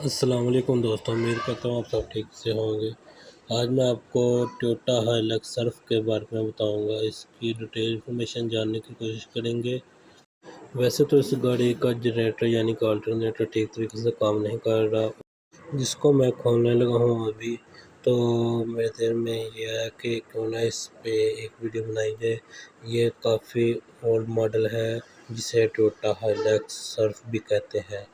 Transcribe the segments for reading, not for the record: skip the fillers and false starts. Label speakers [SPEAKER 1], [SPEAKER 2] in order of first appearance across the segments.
[SPEAKER 1] السلام علیکم دوستوں، امید کرتا ہوں آپ سب ٹھیک سے ہوں گے۔ آج میں آپ کو ٹویوٹا ہائیلکس سرف کے بارے میں بتاؤں گا۔ اس کی ڈیٹیل انفارمیشن جاننے کی کوشش کریں گے۔ ویسے تو اس گاڑی کا جنریٹر یعنی کہ آلٹرنیٹر ٹھیک طریقے سے کام نہیں کر رہا، جس کو میں کھولنے لگا ہوں ابھی۔ تو میرے ذہن میں یہ ہے کہ کیوں نہ اس پہ ایک ویڈیو بنائی جائے۔ یہ کافی اولڈ ماڈل ہے جسے ٹویوٹا ہائیلکس سرف بھی کہتے ہیں۔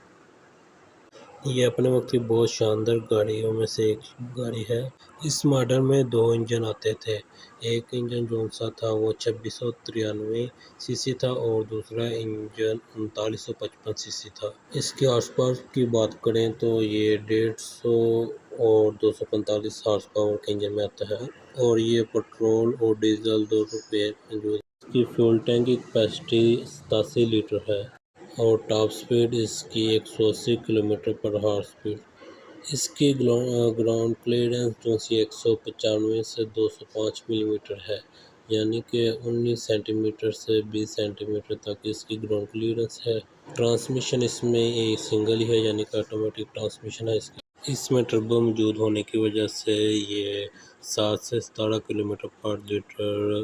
[SPEAKER 1] یہ اپنے وقت کی بہت شاندار گاڑیوں میں سے ایک گاڑی ہے۔ اس ماڈل میں 2 انجن آتے تھے۔ ایک انجن جو سا تھا وہ 2693 سی سی تھا اور دوسرا انجن 3955 سی سی تھا۔ اس کے ہارس پاور کی بات کریں تو یہ 150 اور 245 ہارس پاور کے انجن میں آتا ہے اور یہ پیٹرول اور ڈیزل دونوں پہ موجود ہے۔ اس کی فیول ٹینک کی کیپیسٹی 87 لیٹر ہے اور ٹاپ سپیڈ اس کی 180 کلومیٹر پر ہار سپیڈ۔ اس کی گراؤنڈ کلیئرنس جو 195 سے 205 ملی میٹر ہے، یعنی کہ 19 سینٹی میٹر سے 20 سینٹی میٹر تک اس کی گراؤنڈ کلیئرنس ہے۔ ٹرانسمیشن اس میں ایک سنگل ہی ہے، یعنی کہ آٹومیٹک ٹرانسمیشن ہے اس میں ٹربو موجود ہونے کی وجہ سے یہ 7 سے 17 کلومیٹر پر لیٹر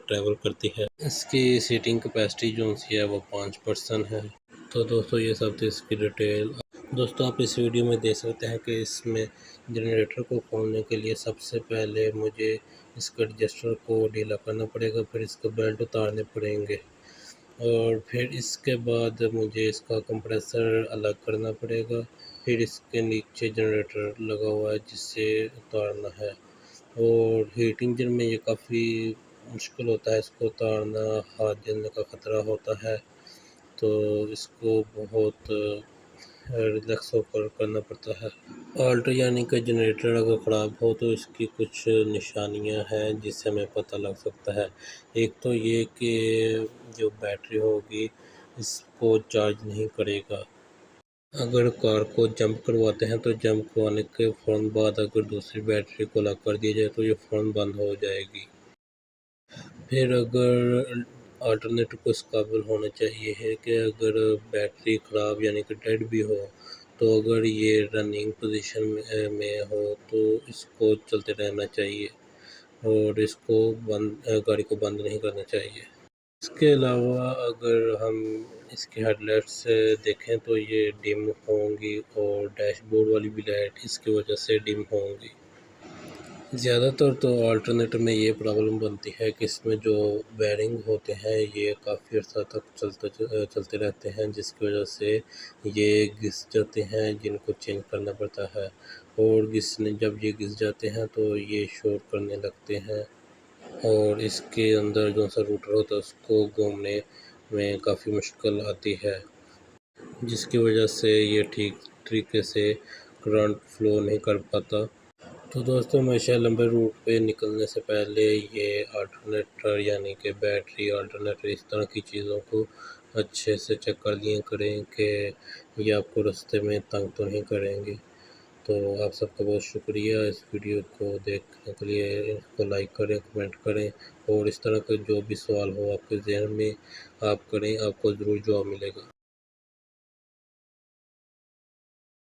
[SPEAKER 1] ٹریول کرتی ہے۔ اس کی سیٹنگ کیپیسٹی جو ہے وہ 5 پرسن ہے۔ تو دوستو یہ سب تھی اس کی ڈیٹیل۔ دوستو آپ اس ویڈیو میں دیکھ سکتے ہیں کہ اس میں جنریٹر کو کھولنے کے لیے سب سے پہلے مجھے اس کے ایڈجسٹر کو ڈھیلا کرنا پڑے گا، پھر اس کا بیلٹ اتارنے پڑیں گے اور پھر اس کے بعد مجھے اس کا کمپریسر الگ کرنا پڑے گا، پھر اس کے نیچے جنریٹر لگا ہوا ہے جسے اتارنا ہے اور ہیٹ انجن میں یہ کافی مشکل ہوتا ہے، اس کو اتارنا ہاتھ جلنے کا خطرہ ہوتا ہے، تو اس کو بہت ریلیکس ہو کر کرنا پڑتا ہے۔ آلٹر یعنی کہ جنریٹر اگر خراب ہو تو اس کی کچھ نشانیاں ہیں جس سے ہمیں پتہ لگ سکتا ہے۔ ایک تو یہ کہ جو بیٹری ہوگی اس کو چارج نہیں کرے گا۔ اگر کار کو جمپ کرواتے ہیں تو جمپ کروانے کے فوراً بعد اگر دوسری بیٹری کو لگ کر دیا جائے تو یہ فوراً بند ہو جائے گی۔ پھر اگر آلٹرنیٹر کو اس قابل ہونا چاہیے ہے کہ اگر بیٹری خراب یعنی کہ ڈیڈ بھی ہو تو اگر یہ رننگ پوزیشن میں ہو تو اس کو چلتے رہنا چاہیے اور اس کو گاڑی کو بند نہیں کرنا چاہیے۔ اس کے علاوہ اگر ہم اس کی ہیڈ لائٹس دیکھیں تو یہ ڈم ہوں گی اور ڈیش بورڈ والی بھی لائٹ اس کی وجہ سے ڈم ہوں گی۔ زیادہ تر تو آلٹرنیٹر میں یہ پرابلم بنتی ہے کہ اس میں جو بیرنگ ہوتے ہیں یہ کافی عرصہ تک چلتے رہتے ہیں، جس کی وجہ سے یہ گھس جاتے ہیں جن کو چینج کرنا پڑتا ہے اور جب یہ گھس جاتے ہیں تو یہ شور کرنے لگتے ہیں اور اس کے اندر جو سا روٹر ہوتا ہے اس کو گھومنے میں کافی مشکل آتی ہے، جس کی وجہ سے یہ ٹھیک طریقے سے کرنٹ فلو نہیں کر پاتا۔ تو دوستو ہمیشہ لمبے روٹ پہ نکلنے سے پہلے یہ آلٹرنیٹر یعنی کہ بیٹری، آلٹرنیٹر اس طرح کی چیزوں کو اچھے سے چیک کر لیا کریں کہ یہ آپ کو رستے میں تنگ تو نہیں کریں گے۔ تو آپ سب کا بہت شکریہ اس ویڈیو کو دیکھنے کے لیے، اس کو لائک کریں، کمنٹ کریں اور اس طرح کا جو بھی سوال ہو آپ کے ذہن میں آپ کریں، آپ کو ضرور جواب ملے گا۔